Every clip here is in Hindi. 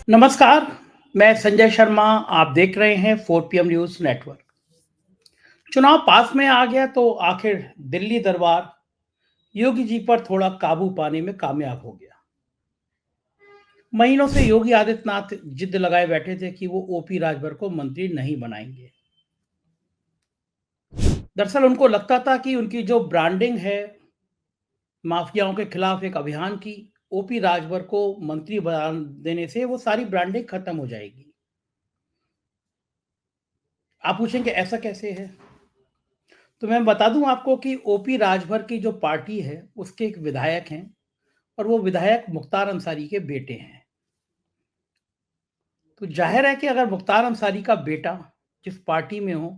नमस्कार, मैं संजय शर्मा। आप देख रहे हैं 4 PM न्यूज़ नेटवर्क। चुनाव पास में आ गया तो आखिर दिल्ली दरबार योगी जी पर थोड़ा काबू पाने में कामयाब हो गया। महीनों से योगी आदित्यनाथ जिद लगाए बैठे थे कि वो ओपी राजभर को मंत्री नहीं बनाएंगे। दरअसल उनको लगता था कि उनकी जो ब्रांडिंग है माफियाओं के खिलाफ एक अभियान की, ओपी राजभर को मंत्री बना देने से वो सारी ब्रांडिंग खत्म हो जाएगी। आप पूछेंगे ऐसा कैसे है? तो मैं बता दूं आपको कि ओपी राजभर की जो पार्टी है उसके एक विधायक हैं और वो विधायक मुख्तार अंसारी के बेटे हैं। तो जाहिर है कि अगर मुख्तार अंसारी का बेटा जिस पार्टी में हो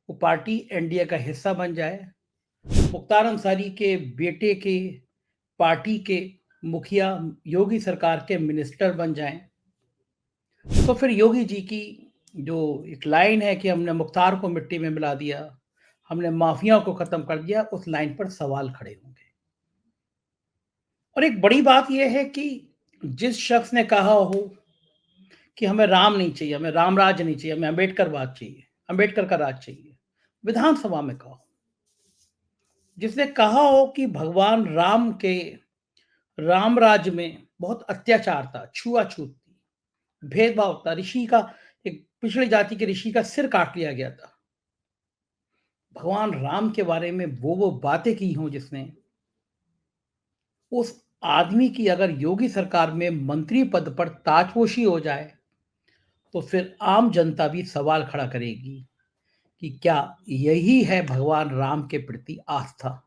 वो पार्टी एनडीए का हिस्सा बन जाए, मुख्तार अंसारी के बेटे के पार्टी के मुखिया योगी सरकार के मिनिस्टर बन जाएं, तो फिर योगी जी की जो एक लाइन है कि हमने मुख्तार को मिट्टी में मिला दिया, हमने माफियाओं को खत्म कर दिया, उस लाइन पर सवाल खड़े होंगे। और एक बड़ी बात यह है कि जिस शख्स ने कहा हो कि हमें राम नहीं चाहिए, हमें राम राज नहीं चाहिए, हमें अम्बेडकरवाद चाहिए, अम्बेडकर का राज चाहिए, विधानसभा में कहा, जिसने कहा हो कि भगवान राम के राम राज्य में बहुत अत्याचार था, छुआछूत थी, भेदभाव था, ऋषि का एक पिछड़ी जाति के ऋषि का सिर काट लिया गया था। भगवान राम के बारे में वो बातें की हों जिसने, उस आदमी की अगर योगी सरकार में मंत्री पद पर ताजपोशी हो जाए तो फिर आम जनता भी सवाल खड़ा करेगी कि क्या यही है भगवान राम के प्रति आस्था,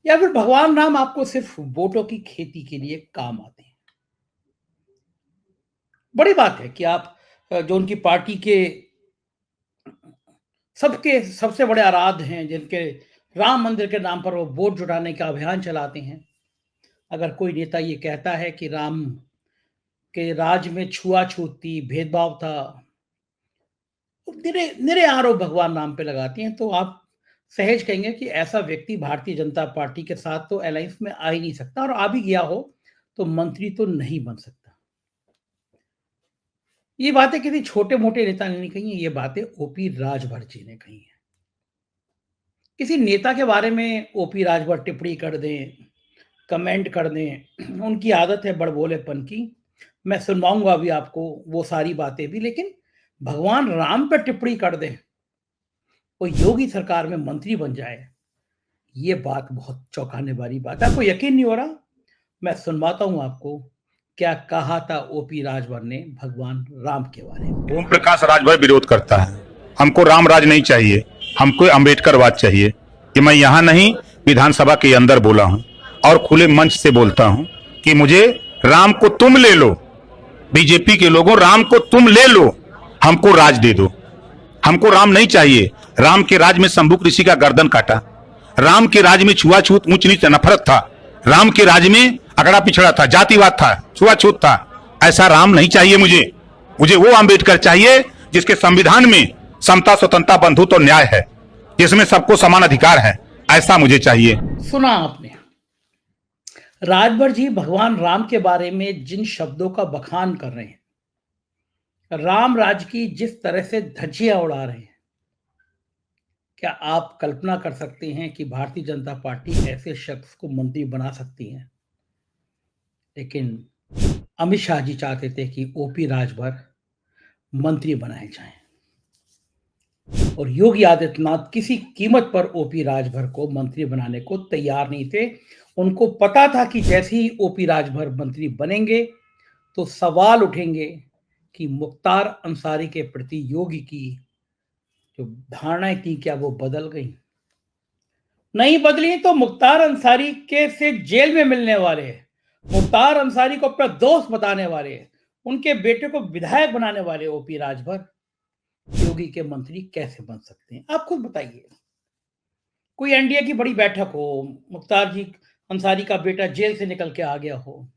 या फिर भगवान राम आपको सिर्फ वोटों की खेती के लिए काम आते हैं। बड़ी बात है कि आप जो उनकी पार्टी के सबके सबसे बड़े आराध्य हैं, जिनके राम मंदिर के नाम पर वो वोट जुटाने का अभियान चलाते हैं, अगर कोई नेता ये कहता है कि राम के राज में छुआछूत थी, भेदभाव था, निरे निरे आरोप भगवान राम पे लगाती हैं, तो आप सहज कहेंगे कि ऐसा व्यक्ति भारतीय जनता पार्टी के साथ तो अलायंस में आ ही नहीं सकता, और आ भी गया हो तो मंत्री तो नहीं बन सकता। ये बातें किसी छोटे मोटे नेता ने नहीं कही है, ये बातें ओपी राजभर जी ने कही हैं। किसी नेता के बारे में ओपी राजभर टिप्पणी कर दें, कमेंट कर दें, उनकी आदत है बड़बोलेपन की। मैं सुनवाऊंगा अभी आपको वो सारी बातें भी, लेकिन भगवान राम पर टिप्पणी कर दें, वो योगी सरकार में मंत्री बन जाए, ये बात बहुत चौंकाने वाली बात है। आपको यकीन नहीं हो रहा? मैं सुनवाता हूँ आपको क्या कहा था ओपी राजभर ने भगवान राम के बारे में। ओम प्रकाश राजभर विरोध करता है। हमको राम राज नहीं चाहिए, हमको अम्बेडकरवाद चाहिए। कि मैं यहाँ नहीं, विधानसभा के अंदर बोला हूँ और खुले मंच से बोलता हूँ कि मुझे राम को तुम ले लो, बीजेपी के लोगों, राम को तुम ले लो, हमको राज दे दो। हमको राम नहीं चाहिए। राम के राज में शंभुक ऋषि का गर्दन काटा, राम के राज में छुआछूत, ऊंच नीच नफरत था, राम के राज में अगड़ा पिछड़ा था, जातिवाद था, छुआछूत था। ऐसा राम नहीं चाहिए मुझे। मुझे वो अम्बेडकर चाहिए जिसके संविधान में समता, स्वतंत्रता, बंधुत्व और न्याय है, जिसमें सबको समान अधिकार है। ऐसा मुझे चाहिए। सुना आपने, राजभर जी भगवान राम के बारे में जिन शब्दों का बखान कर रहे हैं, राम राज की जिस तरह से धज्जियां उड़ा रहे हैं, क्या आप कल्पना कर सकते हैं कि भारतीय जनता पार्टी ऐसे शख्स को मंत्री बना सकती है? लेकिन अमित शाह जी चाहते थे कि ओपी राजभर मंत्री बनाए जाएं, और योगी आदित्यनाथ किसी कीमत पर ओपी राजभर को मंत्री बनाने को तैयार नहीं थे। उनको पता था कि जैसे ही ओपी राजभर मंत्री बनेंगे तो सवाल उठेंगे कि मुख्तार अंसारी के प्रति योगी की जो धारणाएं थी क्या वो बदल गई? नहीं बदली तो मुख्तार अंसारी के से जेल में मिलने वाले, मुख्तार अंसारी को अपना दोस्त बताने वाले, उनके बेटे को विधायक बनाने वाले ओपी राजभर योगी के मंत्री कैसे बन सकते हैं? आप खुद बताइए। कोई एनडीए की बड़ी बैठक हो, मुख्तार जी अंसारी का बेटा जेल से निकल के आ गया हो,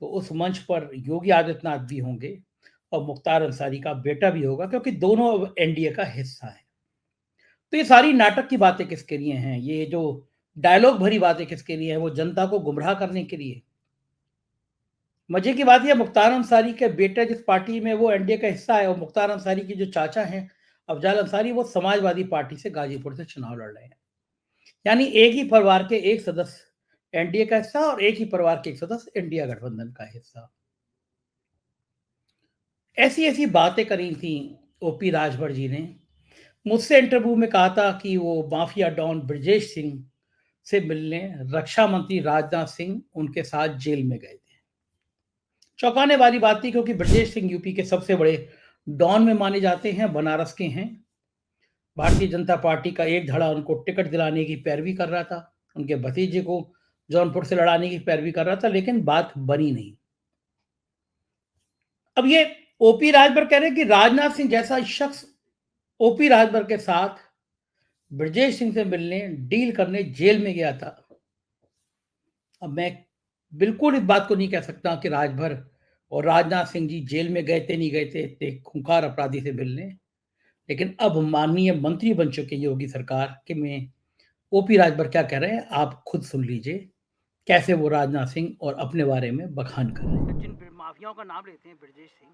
तो उस मंच पर योगी आदित्यनाथ भी होंगे और मुख्तार अंसारी का बेटा भी होगा, क्योंकि दोनों एनडीए का हिस्सा है। तो ये सारी नाटक की बातें किसके लिए हैं? ये जो डायलॉग भरी बातें किसके लिए हैं? वो जनता को गुमराह करने के लिए। मजे की बात यह मुख्तार अंसारी के बेटा जिस पार्टी में वो एनडीए का हिस्सा है, और मुख्तार अंसारी के जो चाचा हैं अफजाल अंसारी, वो समाजवादी पार्टी से गाजीपुर से चुनाव लड़ रहे हैं। यानी एक ही परिवार के एक सदस्य एनडीए का हिस्सा और एक ही परिवार के एक सदस्य इंडिया गठबंधन का हिस्सा। ऐसी ऐसी बातें करी थी ओपी राजभर जी ने। मुझसे इंटरव्यू में कहा था कि वो माफिया डॉन ब्रजेश सिंह से मिलने रक्षा मंत्री राजनाथ सिंह उनके साथ जेल में गए थे। चौंकाने वाली बात थी, क्योंकि ब्रजेश सिंह यूपी के सबसे बड़े डॉन में माने जाते हैं, बनारस के हैं। भारतीय जनता पार्टी का एक धड़ा उनको टिकट दिलाने की पैरवी कर रहा था, उनके भतीजे को जौनपुर से लड़ाने की पैरवी कर रहा था, लेकिन बात बनी नहीं। अब ये ओपी राजभर कह रहे हैं कि राजनाथ सिंह जैसा शख्स ओपी राजभर के साथ ब्रजेश सिंह से मिलने, डील करने जेल में गया था। अब मैं बिल्कुल इस बात को नहीं कह सकता कि राजभर और राजनाथ सिंह जी जेल में गए थे, नहीं गए थे इतने खूंखार अपराधी से मिलने। लेकिन अब माननीय मंत्री बन चुके योगी सरकार के में ओपी राजभर क्या कह रहे हैं, आप खुद सुन लीजिए कैसे वो राजनाथ सिंह और अपने बारे में बखान कर रहे हैं। जिन माफियाओं का नाम लेते हैं ब्रजेश सिंह,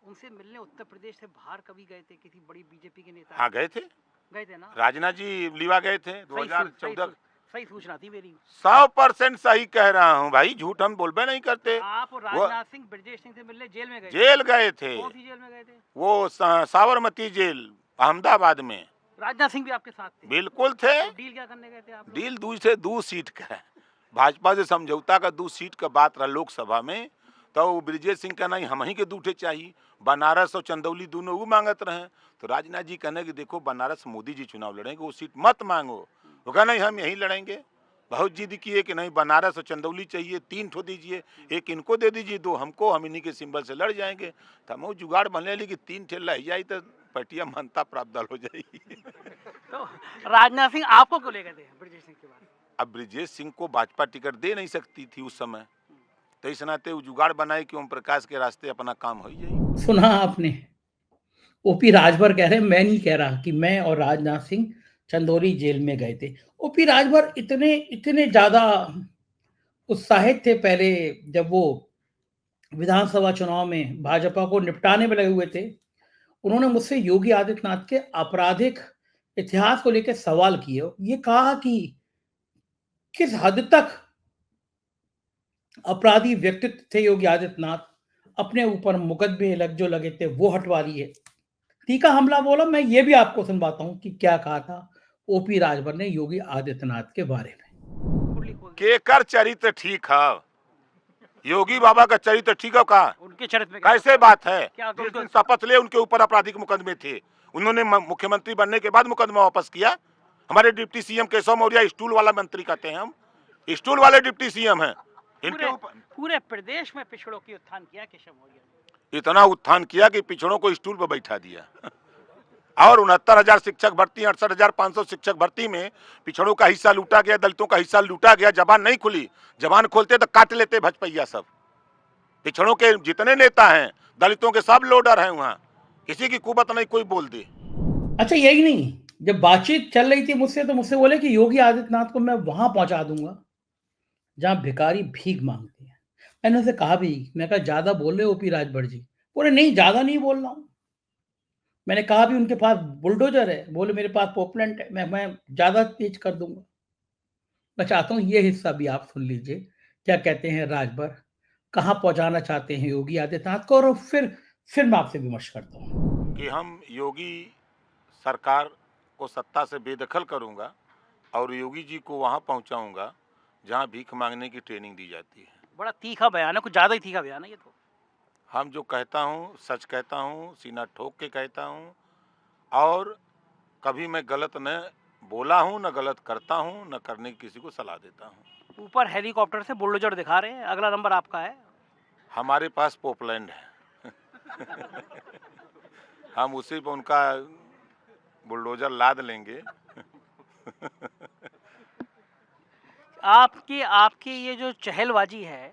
उनसे मिलने उत्तर प्रदेश से बाहर कभी गए थे? किसी बड़ी बीजेपी के नेता हाँ गए थे ना? राजनाथ जी लीवा गए थे सही 2014। सही सूचना थी मेरी। 100% सही कह रहा हूँ भाई, झूठ हम बोलबे नहीं करते। आप और राजनाथ सिंह ब्रजेश सिंह से मिलने जेल में गए? जेल गए थे। कौन सी जेल में गए थे? वो साबरमती जेल अहमदाबाद में। राजनाथ सिंह भी आपके साथ थे? बिल्कुल थे। तो डील क्या करने गए थे आप? डील दूसरे सीट का है, भाजपा से समझौता का 2 सीट का बात रहा लोकसभा में। तो ब्रजेश सिंह का नहीं, हम ही के दूठे चाहिए। बनारस और चंदौली दोनों वो मांगत रहे। तो राजनाथ जी कहने कि देखो बनारस मोदी जी चुनाव लड़ेंगे, वो सीट मत मांगो। वो कहा नहीं हम यहीं लड़ेंगे। बहुत जिद किए कि नहीं बनारस और चंदौली चाहिए, 3 ठो दीजिए, एक इनको दे दीजिए, 2 हमको, हम इन्हीं के सिंबल से लड़ जाएंगे। तो हम जुगाड़ बनने लगी कि 3 ठे लह जाए तो पटिया मानता प्राप्त दल हो जाएगी। तो राजनाथ सिंह आपको क्यों ले गए थे ब्रजेश सिंह के बाद? अब ब्रजेश सिंह को भाजपा टिकट दे नहीं सकती थी उस समय, तो इस नाते वो जुगाड़ बनाए कि ओम प्रकाश के रास्ते अपना काम हो जाए। सुना आपने, ओपी राजभर कह रहे हैं, मैं नहीं कह रहा कि मैं और राजनाथ सिंह चंदौली जेल में गए थे। ओपी राजभर इतने इतने ज्यादा उत्साहित थे पहले, जब वो विधानसभा चुनाव में भाजपा को निपटाने में लगे हुए थे। उन्होंने मुझसे योगी आदित्यनाथ के आपराधिक इतिहास को लेकर सवाल किए। ये कहा कि किस हद तक अपराधी व्यक्तित्व थे योगी आदित्यनाथ, अपने ऊपर मुकदमे जो लगे थे वो हटवा लिए। तीखा हमला बोला। मैं ये भी आपको सुनवाता हूं कि क्या कहा था ओपी राजभर ने योगी आदित्यनाथ के बारे में। केकर चरित्र ठीक है, योगी बाबा का चरित्र ठीक है का? उनके चरित्र में कैसे बात है? क्या जिस दिन शपथ ले उनके ऊपर आपराधिक मुकदमे थे, उन्होंने मुख्यमंत्री बनने के बाद मुकदमा वापस किया। हमारे deputy CM Keshav Maurya stool वाला मंत्री कहते हैं, हम स्टूल वाले डिप्टी सीएम हैं। इनके ऊपर पूरे प्रदेश में पिछड़ों की उत्थान किया केशव मौर्य ने। इतना उत्थान किया कि पिछड़ों को स्टूल पर बैठा दिया। और 69,000 शिक्षक भर्ती, 68,500 शिक्षक भर्ती में पिछड़ों का हिस्सा लूटा गया, दलितों का हिस्सा लूटा गया। जबान नहीं खुली, जबान खोलते तो काट लेते भजपैया सब। पिछड़ों के जितने नेता हैं, दलितों के सब लोडर हैं वहाँ, किसी की कुबत नहीं कोई बोल दे। अच्छा यही नहीं, जब बातचीत चल रही थी मुझसे, तो मुझसे बोले कि योगी आदित्यनाथ को मैं वहां पहुंचा दूंगा जहां भिखारी भीख मांगते हैं। मैंने उनसे कहा भी, मैं कहा ज्यादा बोल रहे ओपी राजभर जी। बोले नहीं ज्यादा नहीं बोल रहा हूं। मैंने कहा भी उनके पास बुलडोजर है, बोले मेरे पास पोपलेंट है, मैं ज्यादा तेज कर दूंगा। मैं चाहता हूं ये हिस्सा भी आप सुन लीजिए, क्या कहते हैं राजभर, कहां पहुंचाना चाहते हैं योगी आदित्यनाथ को, और फिर मैं आपसे विमर्श करता हूं कि हम योगी सरकार को सत्ता से बेदखल करूंगा और योगी जी को वहां पहुंचाऊंगा जहां भीख मांगने की ट्रेनिंग दी जाती है। बड़ा तीखा बयान है, कुछ ज्यादा ही तीखा बयान है ये तो। हम जो कहता हूँ सच कहता हूँ, सीना ठोक के कहता हूँ, और कभी मैं गलत न बोला हूँ, न गलत करता हूँ, न करने की किसी को सलाह देता हूँ। ऊपर हेलीकॉप्टर से बुलडोजर दिखा रहे हैं, अगला नंबर आपका है। हमारे पास पोपलैंड है। हम उसी पर उनका बुलडोजर लाद लेंगे। आपकी ये जो चहलबाजी है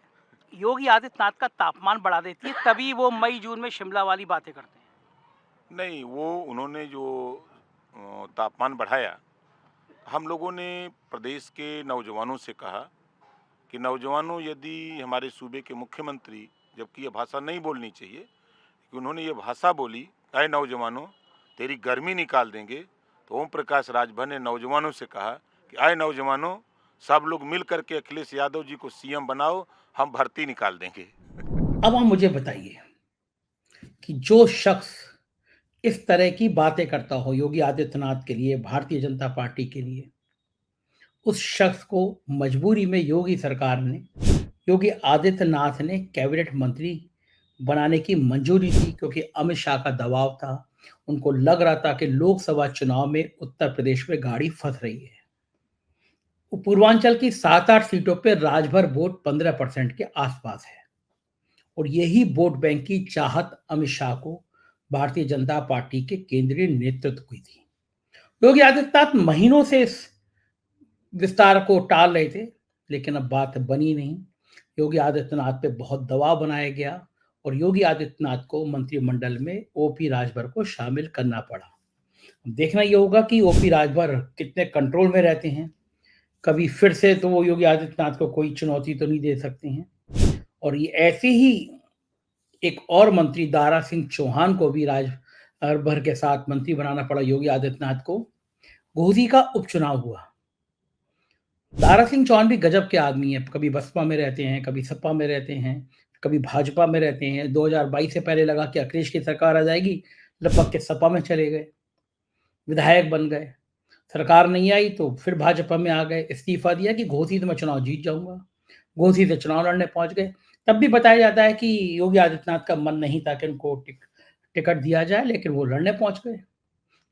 योगी आदित्यनाथ का तापमान बढ़ा देती है, तभी वो मई जून में शिमला वाली बातें करते हैं। नहीं, वो उन्होंने जो तापमान बढ़ाया, हम लोगों ने प्रदेश के नौजवानों से कहा कि नौजवानों, यदि हमारे सूबे के मुख्यमंत्री जबकि ये भाषा नहीं बोलनी चाहिए, कि उन्होंने ये भाषा बोली, अय नौजवानों तेरी गर्मी निकाल देंगे। तो ओम प्रकाश राजभर ने नौजवानों से कहा कि अय नौजवानों, सब लोग मिल करके अखिलेश यादव जी को सीएम बनाओ, हम भर्ती निकाल देंगे। अब आप मुझे बताइए कि जो शख्स इस तरह की बातें करता हो योगी आदित्यनाथ के लिए, भारतीय जनता पार्टी के लिए, उस शख्स को मजबूरी में योगी आदित्यनाथ ने कैबिनेट मंत्री बनाने की मंजूरी दी, क्योंकि अमित शाह का दबाव था। उनको लग रहा था कि लोकसभा चुनाव में उत्तर प्रदेश में गाड़ी फंस रही है। पूर्वांचल की 7-8 सीटों पर राजभर वोट 15% के आसपास है, और यही वोट बैंक की चाहत अमित शाह को भारतीय जनता पार्टी के केंद्रीय नेतृत्व की थी। योगी आदित्यनाथ महीनों से इस विस्तार को टाल रहे थे, लेकिन अब बात बनी नहीं। योगी आदित्यनाथ पे बहुत दबाव बनाया गया और योगी आदित्यनाथ को मंत्रिमंडल में ओपी राजभर को शामिल करना पड़ा। देखना ये होगा कि ओपी राजभर कितने कंट्रोल में रहते हैं। कभी फिर से तो वो योगी आदित्यनाथ को कोई चुनौती तो नहीं दे सकते हैं। और ये ऐसे ही एक और मंत्री दारा सिंह चौहान को भी राजभर के साथ मंत्री बनाना पड़ा योगी आदित्यनाथ को। घोसी का उपचुनाव हुआ। दारा सिंह चौहान भी गजब के आदमी है, कभी बसपा में रहते हैं, कभी सपा में रहते हैं, कभी भाजपा में रहते हैं। 2022 से पहले लगा कि अखिलेश की सरकार आ जाएगी, लपक के सपा में चले गए, विधायक बन गए। सरकार नहीं आई तो फिर भाजपा में आ गए, इस्तीफा दिया कि घोसी से मैं चुनाव जीत जाऊंगा। घोसी से चुनाव लड़ने पहुंच गए। तब भी बताया जाता है कि योगी आदित्यनाथ का मन नहीं था कि उनको टिकट दिया जाए, लेकिन वो लड़ने पहुंच गए।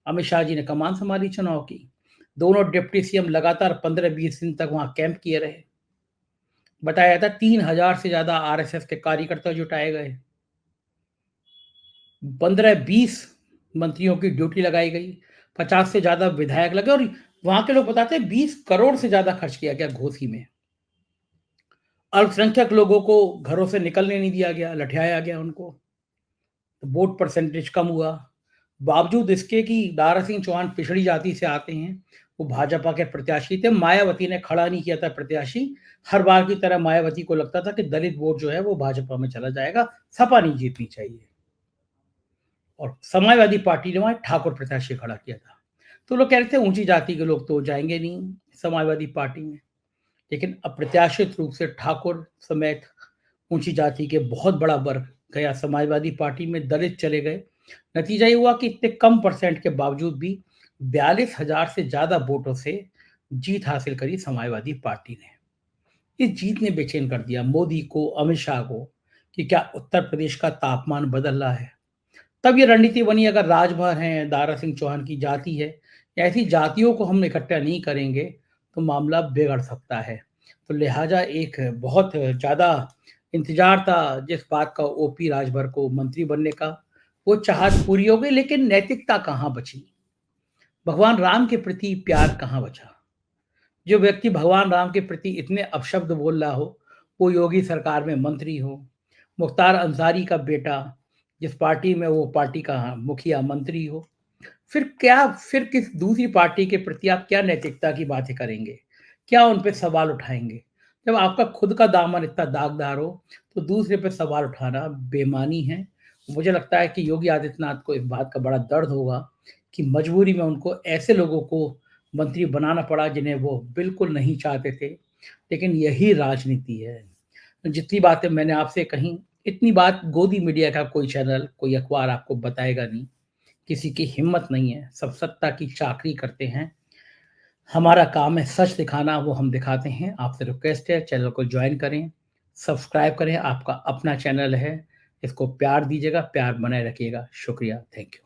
अमित शाह जी ने कमान संभाली चुनाव की। दोनों डिप्टी सीएम लगातार 15-20 दिन तक वहां कैंप किए रहे। बताया जाता 3000 से ज्यादा आरएसएस के कार्यकर्ता जुटाए गए। 15-20 मंत्रियों की ड्यूटी लगाई गई, 50 से ज्यादा विधायक लगे, और वहां के लोग बताते हैं 20 करोड़ से ज्यादा खर्च किया गया घोसी में। अल्पसंख्यक लोगों को घरों से निकलने नहीं दिया गया, लठियाया गया उनको। तो वोट परसेंटेज कम हुआ। बावजूद इसके कि दारा सिंह चौहान पिछड़ी जाति से आते हैं, वो भाजपा के प्रत्याशी थे। मायावती ने खड़ा नहीं किया था प्रत्याशी। हर बार की तरह मायावती को लगता था कि दलित वोट जो है वो भाजपा में चला जाएगा, सपा नहीं जीतनी चाहिए। और समाजवादी पार्टी ने वहां ठाकुर प्रत्याशी खड़ा किया था। तो लोग कह रहे थे ऊंची जाति के लोग तो जाएंगे नहीं समाजवादी पार्टी में, लेकिन अप्रत्याशित रूप से ठाकुर समेत ऊंची जाति के बहुत बड़ा वर्ग गया समाजवादी पार्टी में, दलित चले गए। नतीजा ये हुआ कि इतने कम परसेंट के बावजूद भी 42,000 से ज्यादा वोटों से जीत हासिल करी समाजवादी पार्टी ने। इस जीत ने बेचैन कर दिया मोदी को, अमित शाह को, कि क्या उत्तर प्रदेश का तापमान बदल रहा है। तब ये रणनीति बनी, अगर राजभर हैं, दारा सिंह चौहान की जाति है, ऐसी जातियों को हम इकट्ठा नहीं करेंगे तो मामला बिगड़ सकता है। तो लिहाजा एक बहुत ज्यादा इंतजार था जिस बात का ओपी राजभर को मंत्री बनने का, वो चाहत पूरी हो गई, लेकिन नैतिकता कहाँ बची, भगवान राम के प्रति प्यार कहाँ बचा। जो व्यक्ति भगवान राम के प्रति इतने अपशब्द बोल रहा हो, वो योगी सरकार में मंत्री हो। मुख्तार अंसारी का बेटा जिस पार्टी में, वो पार्टी का मुखिया मंत्री हो। फिर किस दूसरी पार्टी के प्रति आप क्या नैतिकता की बातें करेंगे, क्या उन पे सवाल उठाएंगे। जब आपका खुद का दामन इतना दागदार हो तो दूसरे पे सवाल उठाना बेमानी है। मुझे लगता है कि योगी आदित्यनाथ को इस बात का बड़ा दर्द होगा कि मजबूरी में उनको ऐसे लोगों को मंत्री बनाना पड़ा जिन्हें वो बिल्कुल नहीं चाहते थे। लेकिन यही राजनीति है। जितनी बातें मैंने आपसे कही, इतनी बात गोदी मीडिया का कोई चैनल, कोई अखबार आपको बताएगा नहीं। किसी की हिम्मत नहीं है, सब सत्ता की चाकरी करते हैं। हमारा काम है सच दिखाना, वो हम दिखाते हैं। आपसे रिक्वेस्ट है चैनल को ज्वाइन करें, सब्सक्राइब करें। आपका अपना चैनल है, इसको प्यार दीजिएगा, प्यार बनाए रखिएगा। शुक्रिया, थैंक यू।